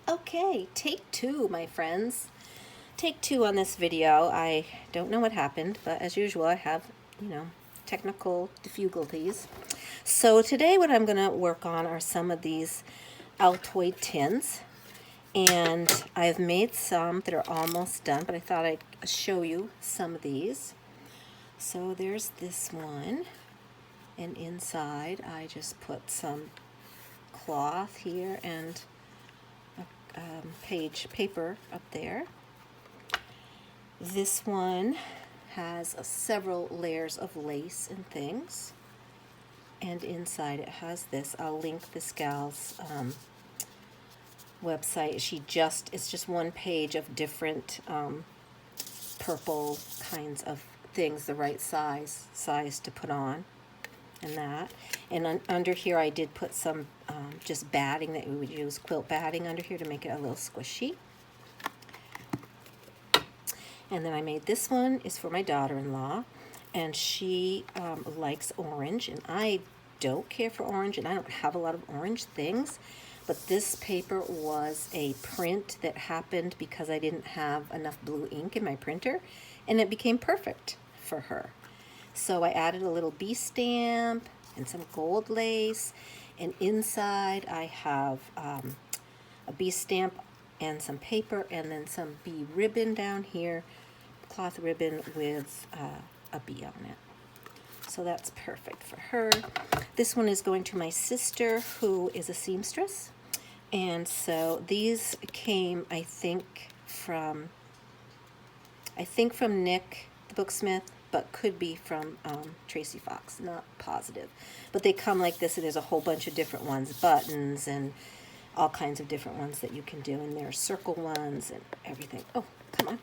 Okay, take two, my friends. Take two on this video. I don't know what happened, but as usual, I have, technical difficulties. So today what I'm going to work on are some of these Altoid tins. And I've made some that are almost done, but I thought I'd show you some of these. So there's this one. And inside I just put some cloth here and page paper up there. This one has several layers of lace and things, and inside it has this. I'll link this gal's website. It's just one page of different purple kinds of things, the right size to put on, and that. And under here I did put some just batting that we would use, quilt batting under here to make it a little squishy. And then I made this one is for my daughter-in-law, and she likes orange, and I don't care for orange, and I don't have a lot of orange things, but this paper was a print that happened because I didn't have enough blue ink in my printer, and it became perfect for her. So I added a little bee stamp and some gold lace, and inside I have a bee stamp and some paper, and then some bee ribbon down here, cloth ribbon with a bee on it. So that's perfect for her. This one is going to my sister, who is a seamstress. And so these came, I think from Nick, the Booksmith, but could be from Tracy Fox, not positive. But they come like this, and there's a whole bunch of different ones, buttons and all kinds of different ones that you can do, and there are circle ones and everything. Oh, come on.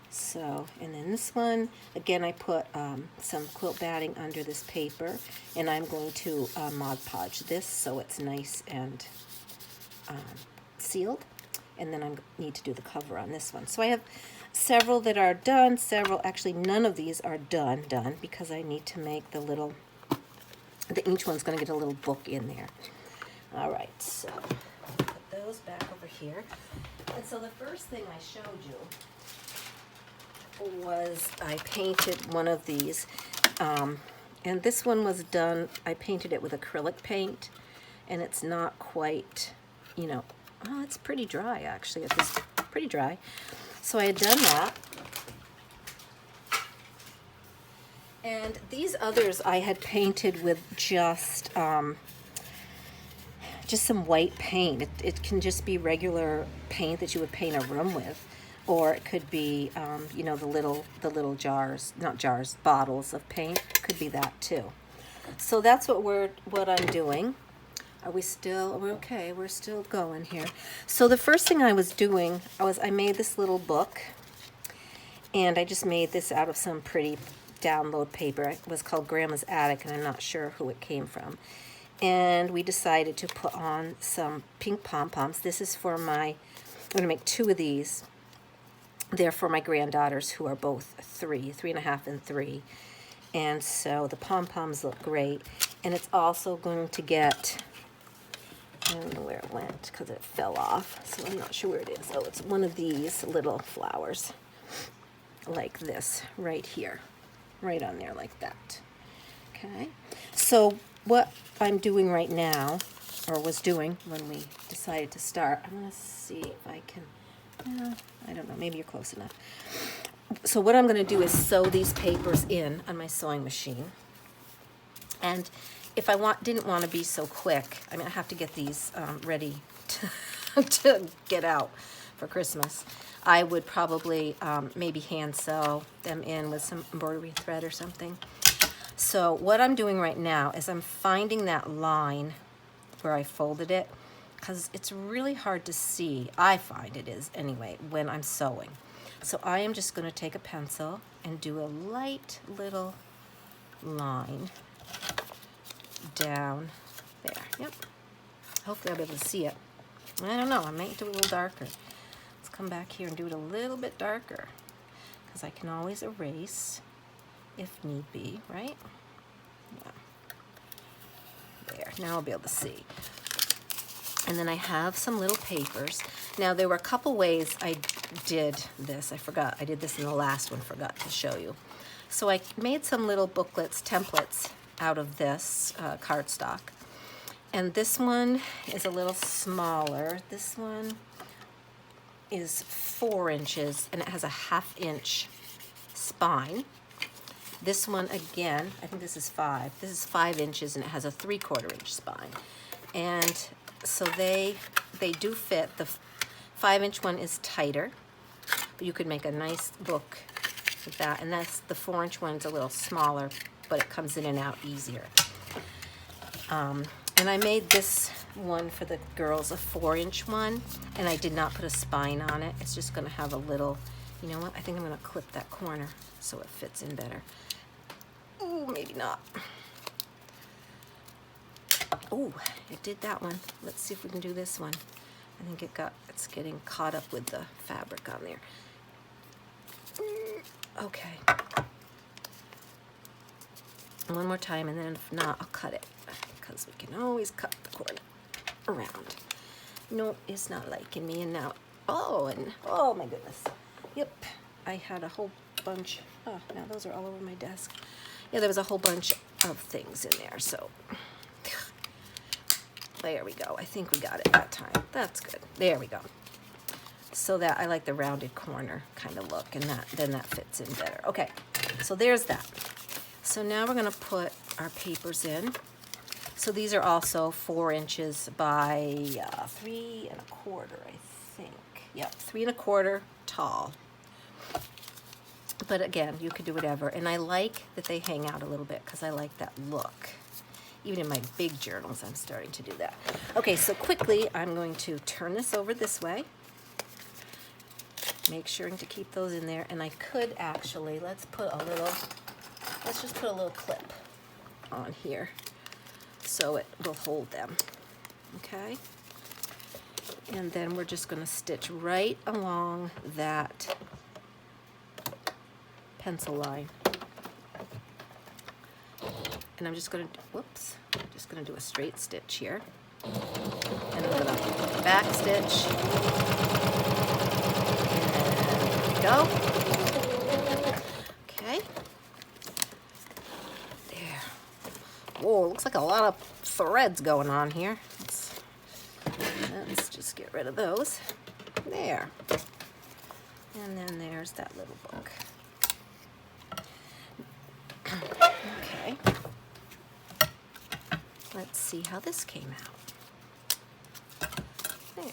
So, and then this one, again, I put some quilt batting under this paper, and I'm going to Mod Podge this so it's nice and sealed. And then I need to do the cover on this one. So I have several that are done, actually none of these are done because I need to make each one's going to get a little book in there. All right, so put those back over here. And so the first thing I showed you was I painted one of these. And this one was done, I painted it with acrylic paint, and it's not quite, it's pretty dry actually. It's pretty dry. So I had done that. And these others I had painted with just some white paint. It can just be regular paint that you would paint a room with, or it could be, the little jars, not jars, bottles of paint. Could be that too. So that's what I'm doing. Are we okay? We're still going here. So the first thing I was doing I made this little book, and I just made this out of some pretty download paper. It was called Grandma's Attic, and I'm not sure who it came from. And we decided to put on some pink pom-poms. This is for I'm going to make two of these. They're for my granddaughters, who are both 3.5 and 3. And so the pom-poms look great. And it's also going to get, I don't know where it went because it fell off, so I'm not sure where it is. Oh, it's one of these little flowers like this right here, right on there like that. Okay, so what I'm doing right now, or was doing when we decided to start, I'm going to see if I can, I don't know, maybe you're close enough. So what I'm going to do is sew these papers in on my sewing machine. And if I didn't want to be so quick, I have to get these ready to get out for Christmas. I would probably maybe hand sew them in with some embroidery thread or something. So what I'm doing right now is I'm finding that line where I folded it, because it's really hard to see. I find it is anyway when I'm sewing. So I am just going to take a pencil and do a light little line down there. Yep. Hopefully I'll be able to see it. I don't know. I might do it a little darker. Let's come back here and do it a little bit darker, because I can always erase if need be, right? Yeah. There. Now I'll be able to see. And then I have some little papers. Now, there were a couple ways I did this. I forgot. I did this in the last one, forgot to show you. So I made some little booklets, templates out of this cardstock. And this one is a little smaller. This one is 4 inches, and it has a 1/2 inch spine. This one, again, I think this is 5. This is 5 inches, and it has a 3/4 inch spine. And so they do fit. The 5 inch one is tighter, but you could make a nice book with that. And that's the 4 inch one's a little smaller, but it comes in and out easier. And I made this one for the girls, a 4 inch one, and I did not put a spine on it. It's just gonna have a little, you know what? I think I'm gonna clip that corner so it fits in better. Ooh, maybe not. Oh, it did that one. Let's see if we can do this one. I think it's getting caught up with the fabric on there. Okay. One more time, and then if not, I'll cut it, because we can always cut the corner around. No, it's not liking me, and now, oh my goodness. Yep, I had a whole bunch. Oh, now those are all over my desk. Yeah, there was a whole bunch of things in there, so there we go. I think we got it that time. That's good. There we go. So that I like the rounded corner kind of look, and then that fits in better. Okay, so there's that. So now we're going to put our papers in. So these are also 4 inches by 3 1/4, I think. Yep, 3 1/4 tall. But again, you could do whatever. And I like that they hang out a little bit because I like that look. Even in my big journals, I'm starting to do that. Okay, so quickly, I'm going to turn this over this way. Make sure to keep those in there. And I could actually, let's just put a little clip on here so it will hold them. Okay? And then we're just going to stitch right along that pencil line. And I'm just going to do a straight stitch here. And I'm going to back stitch. And there we go. Okay. There. Whoa, looks like a lot of threads going on here. Let's just get rid of those. There. And then there's that little book. Okay. Let's see how this came out. There.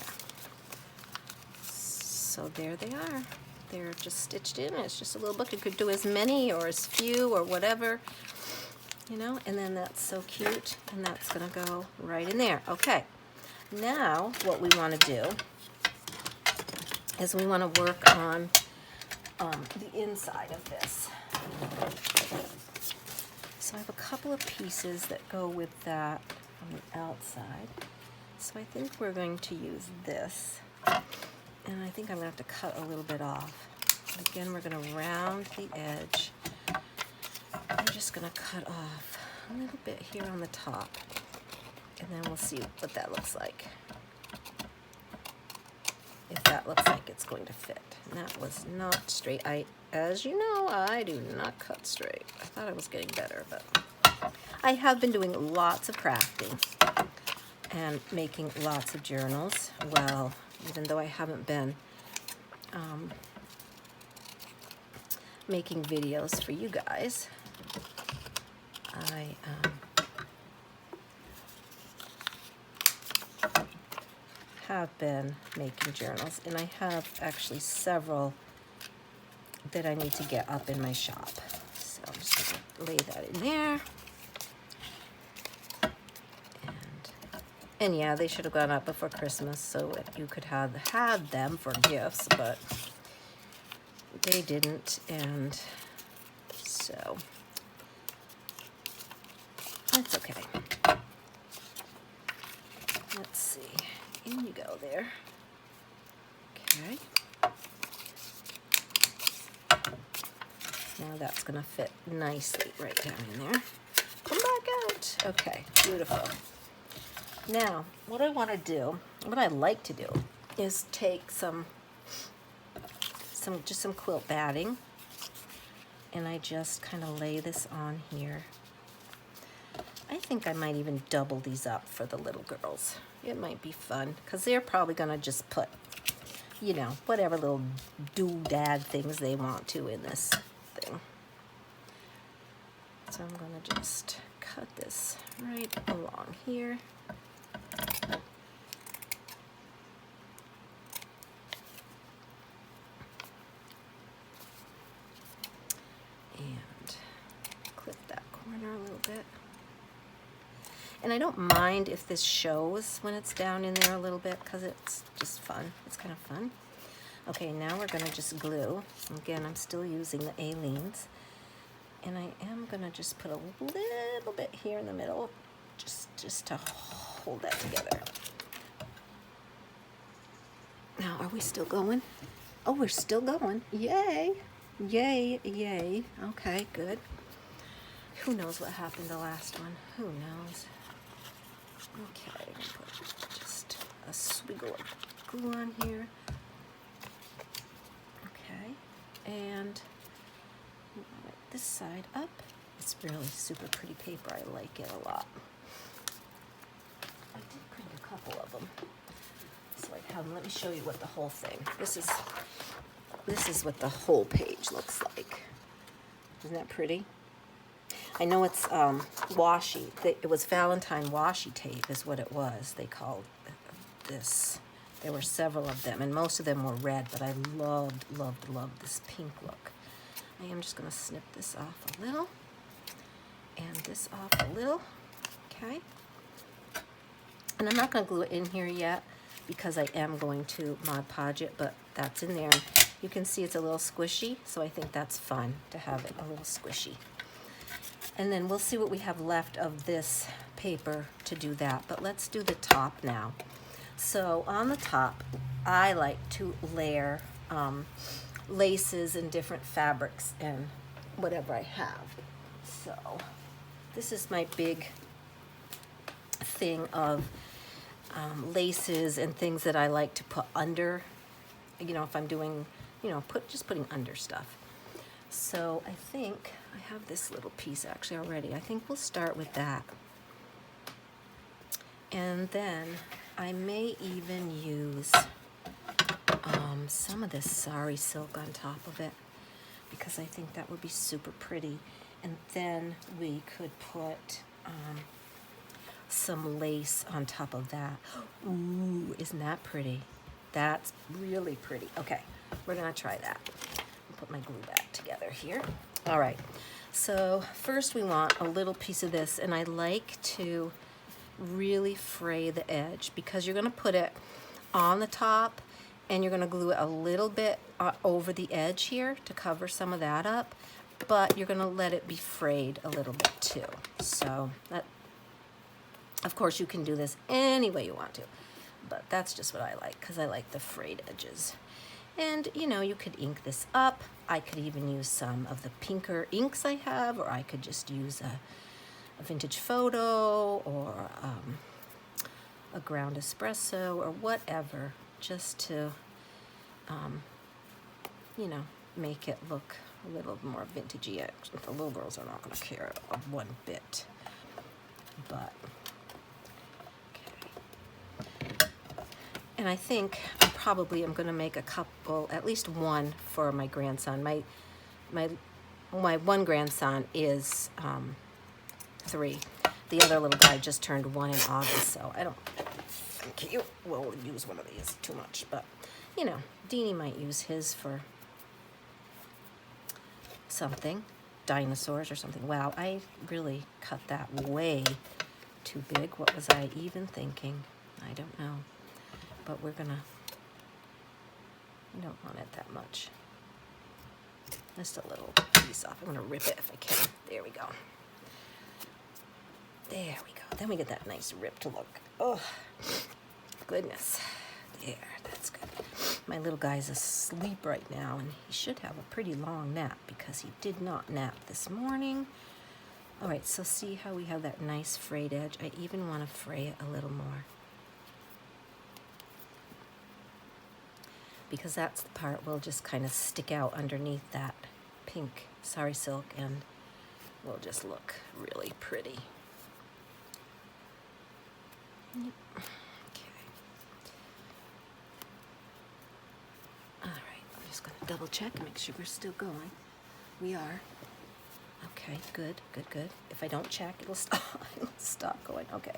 So there they are. They're just stitched in. It's just a little book. You could do as many or as few or whatever, you know, and then that's so cute, and that's going to go right in there. Okay. Now what we want to do is we want to work on the inside of this. So I have a couple of pieces that go with that on the outside. So I think we're going to use this. And I think I'm going to have to cut a little bit off. Again, we're going to round the edge. I'm just going to cut off a little bit here on the top. And then we'll see what that looks like. If that looks like it's going to fit. And that was not straight. As you know, I do not cut straight. I thought I was getting better, but I have been doing lots of crafting and making lots of journals. Well, even though I haven't been making videos for you guys, I have been making journals, and I have actually several that I need to get up in my shop. So I'm just going to lay that in there. And yeah, they should have gone up before Christmas so that you could have had them for gifts, but they didn't, and so that's okay. Let's see. In you go there. Okay. Now that's going to fit nicely right down in there. Come back out. Okay, beautiful. Now, what I want to do, what I like to do, is take just some quilt batting, and I just kind of lay this on here. I think I might even double these up for the little girls. It might be fun, because they're probably going to just put, you know, whatever little doodad things they want to in this thing. So I'm going to just cut this right along here. And clip that corner a little bit. And I don't mind if this shows when it's down in there a little bit, because it's just fun. It's kind of fun. Okay, now we're going to just glue. Again, I'm still using the Aleene's. And I am going to just put a little bit here in the middle, just to hold that together. Now, are we still going? Oh, we're still going. Yay. Yay, yay. Okay, good. Who knows what happened the last one? Who knows? Okay, put just a swiggle of glue on here. Okay, and this side up. It's really super pretty paper. I like it a lot. I did print a couple of them, so I have them. Let me show you what the whole thing. This is what the whole page looks like. Isn't that pretty? I know it's washi. It was Valentine washi tape is what it was. They called this. There were several of them, and most of them were red, but I loved this pink look. I am just going to snip this off a little, and this off a little, okay? And I'm not going to glue it in here yet, because I am going to Mod Podge it, but that's in there. You can see it's a little squishy, so I think that's fun to have it a little squishy. And then we'll see what we have left of this paper to do that. But let's do the top now. So on the top, I like to layer laces and different fabrics and whatever I have. So this is my big thing of laces and things that I like to put under, you know, if I'm doing, you know, just putting under stuff. So I think I have this little piece actually already. I think we'll start with that. And then I may even use some of this sari silk on top of it, because I think that would be super pretty. And then we could put some lace on top of that. Ooh, isn't that pretty? That's really pretty. Okay, we're gonna try that. I'll put my glue back together here. All right, so first we want a little piece of this, and I like to really fray the edge, because you're gonna put it on the top and you're gonna glue it a little bit over the edge here to cover some of that up, but you're gonna let it be frayed a little bit too. So that, of course, you can do this any way you want to, but that's just what I like, because I like the frayed edges. And you know, you could ink this up. I could even use some of the pinker inks I have, or I could just use a vintage photo, or a ground espresso, or whatever, just to you know, make it look a little more vintagey. The little girls are not going to care one bit, but okay. And I think I probably am going to make a couple, at least one for my grandson. My one grandson is 3. The other little guy just turned 1 in August, so I don't think he will use one of these too much. But, you know, Deanie might use his for something, dinosaurs or something. Wow, I really cut that way too big. What was I even thinking? I don't know. But we don't want it that much. Just a little piece off. I'm gonna rip it if I can. There we go. There we go. Then we get that nice ripped look. Oh, goodness. There, that's good. My little guy's asleep right now, and he should have a pretty long nap, because he did not nap this morning. All right, so see how we have that nice frayed edge? I even want to fray it a little more, because that's the part will just kind of stick out underneath that pink sari silk and will just look really pretty. Yep. Okay. All right, I'm just going to double check and make sure we're still going. We are. Okay, good, good, good. If I don't check, it'll stop, it'll stop going. Okay.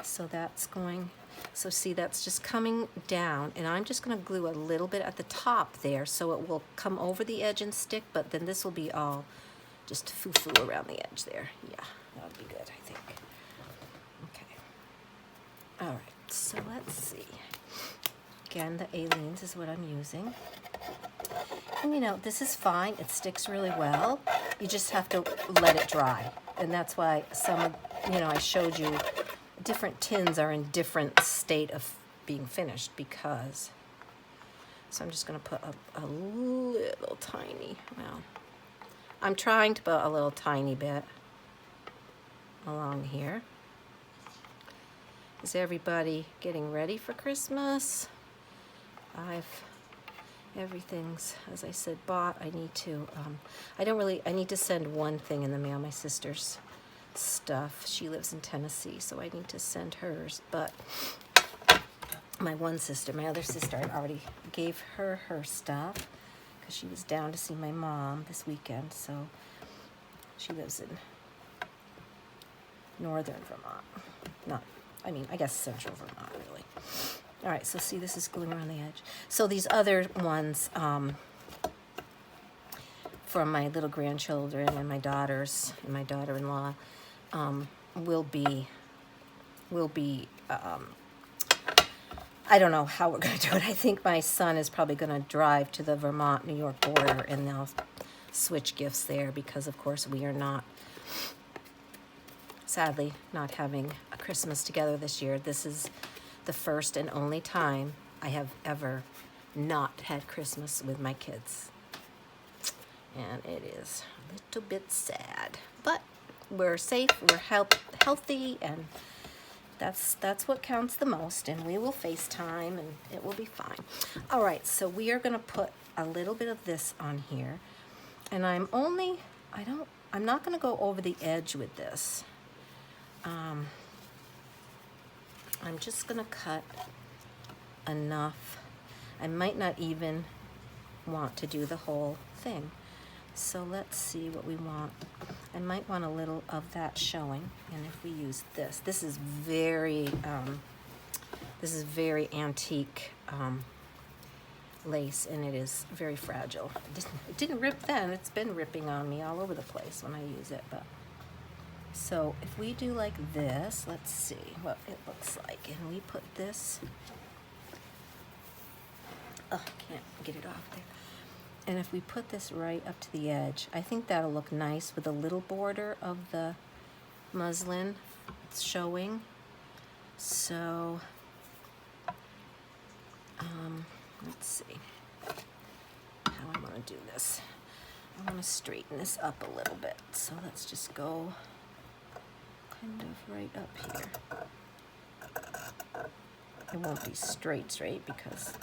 So that's going, so see, that's just coming down, and I'm just going to glue a little bit at the top there so it will come over the edge and stick, but then this will be all just foo-foo around the edge there. Yeah, that would be good, I think. Okay. All right, so let's see. Again, the Aleene's is what I'm using. And you know, this is fine. It sticks really well. You just have to let it dry. And that's why some of, you know, I showed you different tins are in different state of being finished because, so I'm just going to put a little tiny, well, I'm trying to put a little tiny bit along here. Is everybody getting ready for Christmas? Everything's, as I said, bought. I need to, I need to send one thing in the mail, my sister's stuff. She lives in Tennessee, so I need to send hers, but my other sister, I already gave her stuff because she was down to see my mom this weekend, so she lives in northern Vermont. I guess central Vermont, really. All right, so see, this is gluing around the edge. So these other ones from my little grandchildren and my daughters and my daughter-in-law will be I don't know how we're going to do it. I think my son is probably going to drive to the Vermont-New York border, and they'll switch gifts there because, of course, we are not, sadly, not having a Christmas together this year. This is the first and only time I have ever not had Christmas with my kids. And it is a little bit sad. But we're safe, we're healthy, and that's what counts the most. And we will FaceTime, and it will be fine. All right, so we are going to put a little bit of this on here. And I'm not going to go over the edge with this. I'm just going to cut enough. I might not even want to do the whole thing. So let's see what we want. I might want a little of that showing. And if we use this, this is very antique lace, and it is very fragile. It didn't rip then. It's been ripping on me all over the place when I use it, but. So if we do like this, let's see what it looks like. And we put this, oh, can't get it off there. And if we put this right up to the edge, I think that'll look nice with a little border of the muslin showing. So, let's see how I want to do this. I want to straighten this up a little bit. So let's just go kind of right up here. It won't be straight because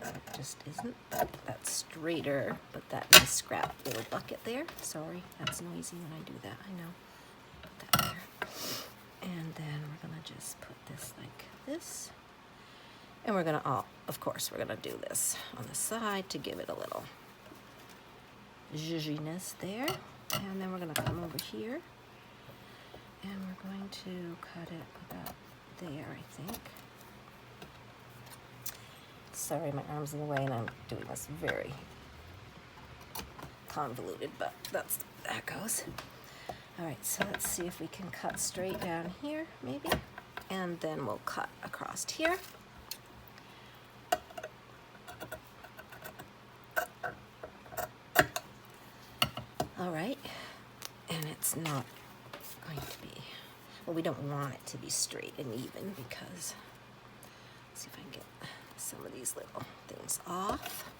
it just isn't. That's straighter, but that nice scrap little bucket there. Sorry, that's noisy when I do that, I know. Put that there. And then we're gonna just put this like this. And we're gonna, of course, we're gonna do this on the side to give it a little zhuzhiness there. And then we're gonna come over here. And we're going to cut it about there, I think. Sorry, my arm's in the way and I'm doing this very convoluted, but that goes. All right, so let's see if we can cut straight down here, maybe. And then we'll cut across here. All right, and it's not going to be, well, we don't want it to be straight and even because, let's see if I can get some of these little things off.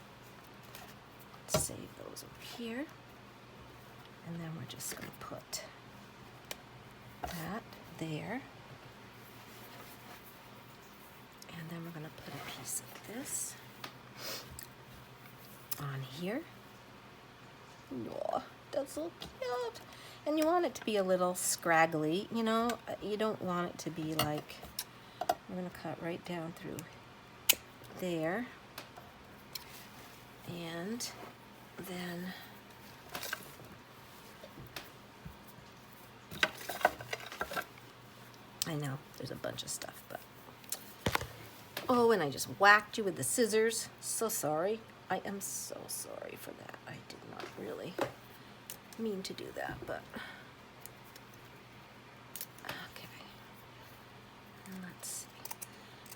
Save those over here. And then we're just going to put that there. And then we're going to put a piece of this on here. Oh, that's so cute. And you want it to be a little scraggly, you know. You don't want it to be like, we're going to cut right down through there. And then I know there's a bunch of stuff, but oh, and I just whacked you with the scissors. So sorry. I am so sorry for that. I did not really mean to do that, but okay. And let's see.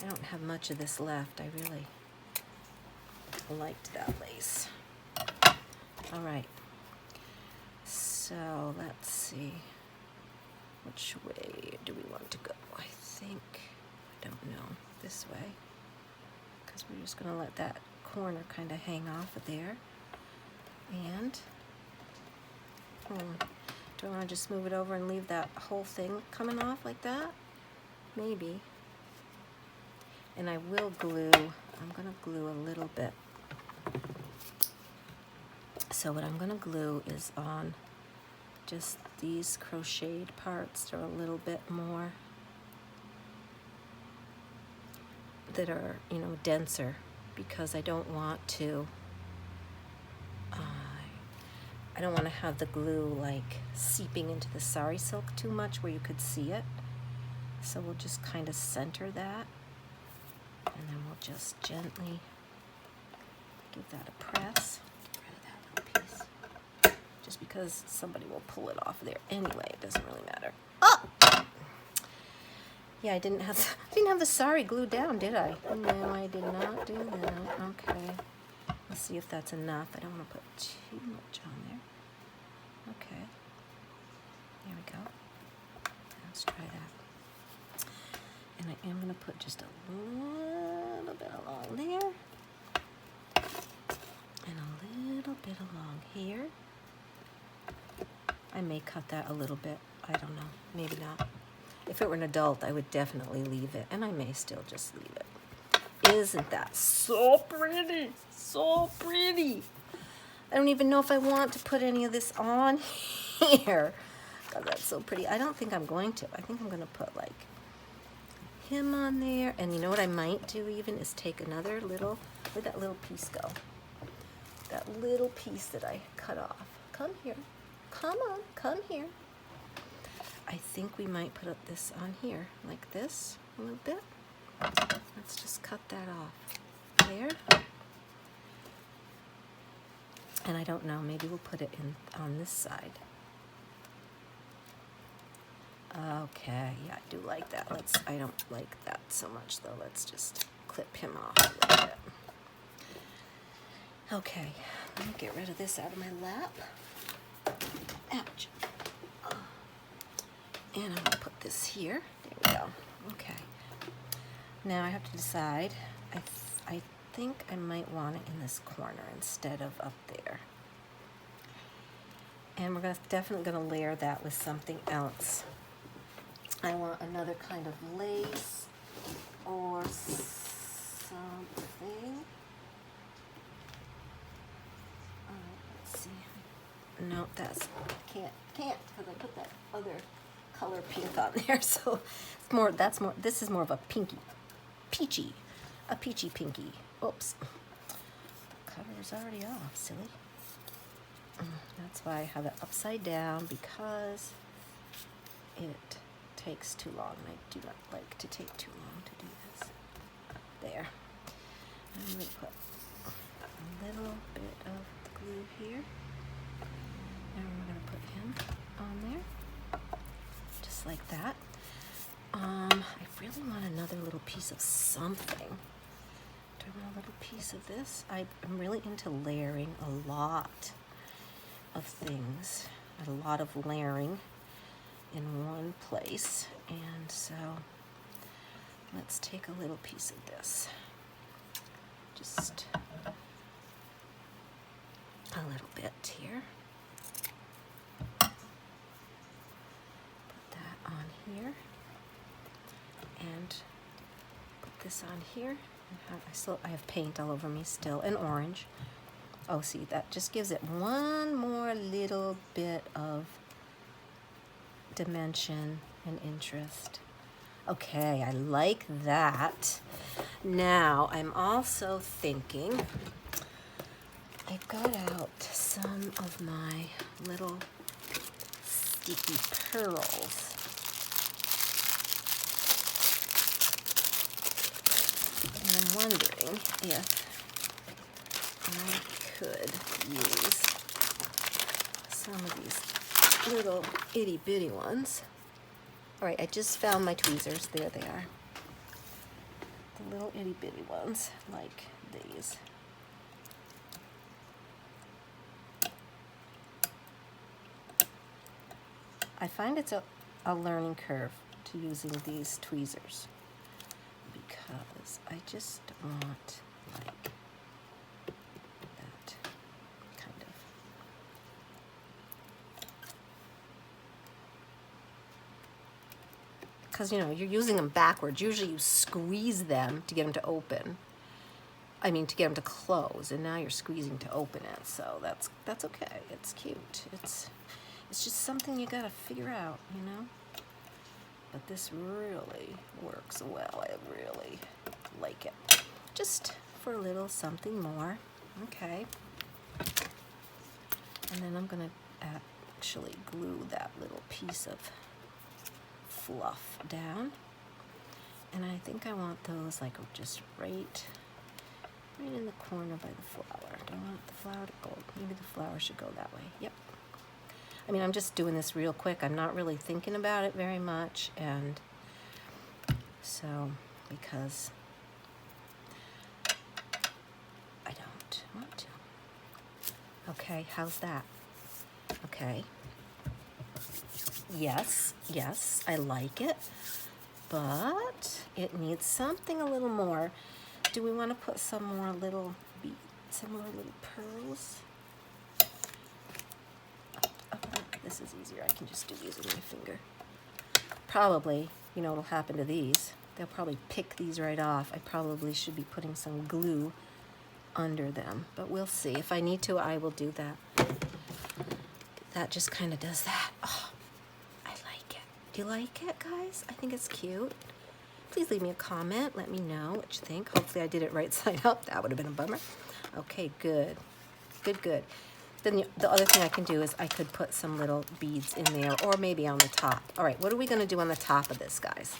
I don't have much of this left. I really liked that lace. All right. So let's see. Which way do we want to go? I think, I don't know, this way. Because we're just going to let that corner kind of hang off of there. And do I want to just move it over and leave that whole thing coming off like that? Maybe. And I will glue, I'm going to glue a little bit. So what I'm going to glue is on just these crocheted parts. They're a little bit more, that are, you know, denser, because I don't want to, I don't want to have the glue like seeping into the sari silk too much where you could see it. So we'll just kind of center that, and then we'll just gently give that a press. Get rid of that little piece. Just because somebody will pull it off there anyway, it doesn't really matter. Oh! Yeah, I didn't have the sari glued down, did I? No, I did not do that. Okay. Let's see if that's enough. I don't want to put too much on there. Okay. There we go. Let's try that. And I am going to put just a little bit along there. And a little bit along here. I may cut that a little bit. I don't know. Maybe not. If it were an adult, I would definitely leave it. And I may still just leave it. Isn't that so pretty? So pretty. I don't even know if I want to put any of this on here. God, that's so pretty. I don't think I'm going to. I think I'm going to put like him on there. And you know what I might do even is take another little, where'd that little piece go? That little piece that I cut off. Come here. Come on. Come here. I think we might put this on here like this a little bit. Let's just cut that off there. And I don't know, maybe we'll put it in on this side. Okay, yeah, I do like that. I don't like that so much though. Let's just clip him off a little bit. Okay, let me get rid of this out of my lap. Ouch. And I'm going to put this here. There we go. Okay. Now I have to decide. I think I might want it in this corner instead of up there. And we're definitely going to layer that with something else. I want another kind of lace or something. Let's see. No, can't because I put that other color pink on there, so it's more. This is more of a peachy pinky. Oops, the cover's already off, silly. That's why I have it upside down, because it takes too long. I do not like to take too long to do this. There. I'm going to put a little bit of the glue here, and we're going to put him on there. Just like that. I really want another little piece of something. Do I want a little piece of this? I'm really into layering a lot of things, a lot of layering in one place. And so let's take a little piece of this. Just a little bit here. here and put this on here. I have paint all over me still, and orange. Oh, see, that just gives it one more little bit of dimension and interest. Okay, I like that. Now, I'm also thinking I got out some of my little sticky pearls. And I'm wondering if I could use some of these little itty bitty ones. All right, I just found my tweezers. There they are. The little itty bitty ones, like these. I find it's a learning curve to using these tweezers because I just want like that kind of. Because, you know, you're using them backwards. Usually you squeeze them to get them to open. I mean, to get them to close, and now you're squeezing to open it. So that's okay. It's cute. It's just something you gotta figure out, you know? But this really works well. I really like it. Just for a little something more. Okay. And then I'm gonna actually glue that little piece of fluff down. And I think I want those like just right in the corner by the flower. Do I want the flower to go? Maybe the flower should go that way. Yep. I mean, I'm just doing this real quick. I'm not really thinking about it very much. And so, because I don't want to. Okay, how's that? Okay. Yes, I like it. But it needs something a little more. Do we want to put some more little beads, some more little pearls? This is easier. I can just do these with my finger. Probably, you know what'll happen to these. They'll probably pick these right off. I probably should be putting some glue under them, but we'll see. If I need to, I will do that. That just kind of does that. Oh, I like it. Do you like it, guys? I think it's cute. Please leave me a comment. Let me know what you think. Hopefully I did it right side up. That would have been a bummer. Okay, good. Good. Then the other thing I can do is I could put some little beads in there, or maybe on the top. All right, what are we going to do on the top of this, guys?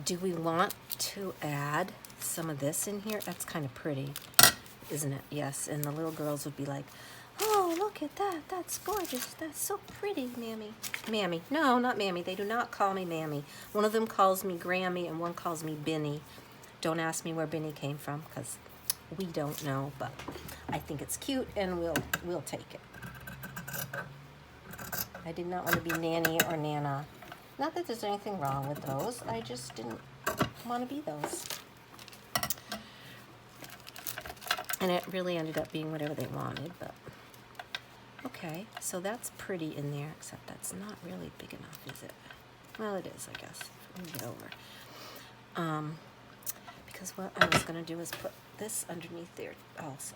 Do we want to add some of this in here? That's kind of pretty, isn't it? Yes, and the little girls would be like, oh, look at that. That's gorgeous. That's so pretty, Mammy. Mammy. No, not Mammy. They do not call me Mammy. One of them calls me Grammy and one calls me Binny. Don't ask me where Binny came from, because we don't know, but I think it's cute and we'll take it. I did not want to be Nanny or Nana. Not that there's anything wrong with those. I just didn't want to be those. And it really ended up being whatever they wanted, but okay. So that's pretty in there, except that's not really big enough, is it? Well, it is, I guess. Move it over. Because what I was going to do is put this underneath there also.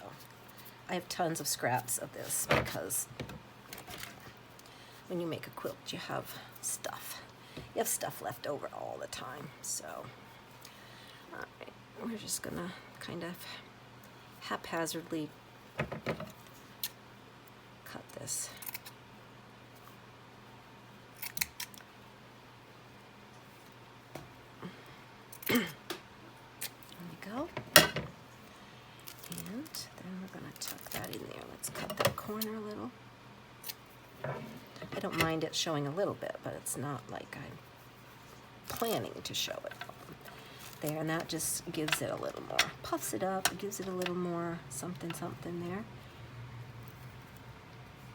I have tons of scraps of this because when you make a quilt, you have stuff. You have stuff left over all the time. So, all right, we're just going to kind of haphazardly cut this. There we go. And then we're going to tuck that in there. Let's cut that corner a little. I don't mind it showing a little bit, but it's not like I'm planning to show it there. And that just gives it a little more, puffs it up, it gives it a little more something there.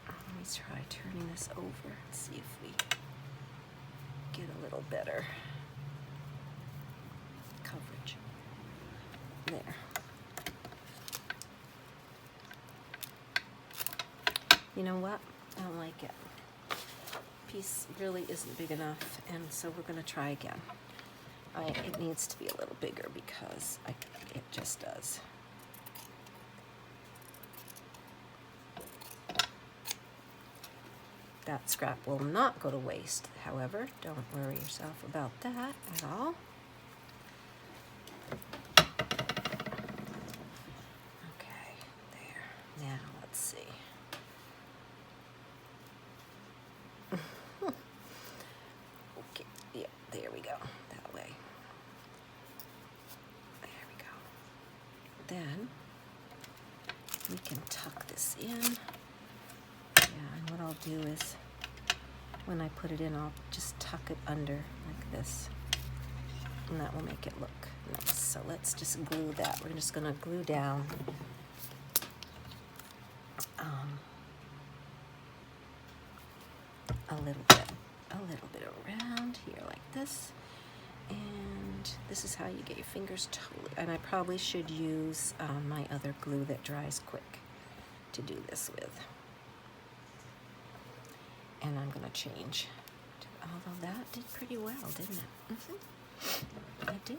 Let me try turning this over and see if we get a little better coverage. There. You know what? I don't like it piece really isn't big enough, and so we're going to try again. It needs to be a little bigger because it just does. That scrap will not go to waste, however. Don't worry yourself about that at all. Okay, there. Now let's see. Okay, yeah, there we go. That way. There we go. Then we can tuck this in. Yeah, and what I'll do is, when I put it in, I'll just tuck it under like this, and that will make it look nice. So let's just glue that. We're just going to glue down a little bit around here like this, and this is how you get your fingers totally. And I probably should use my other glue that dries quick to do this with. And I'm going to change. Although that did pretty well, didn't it? It did.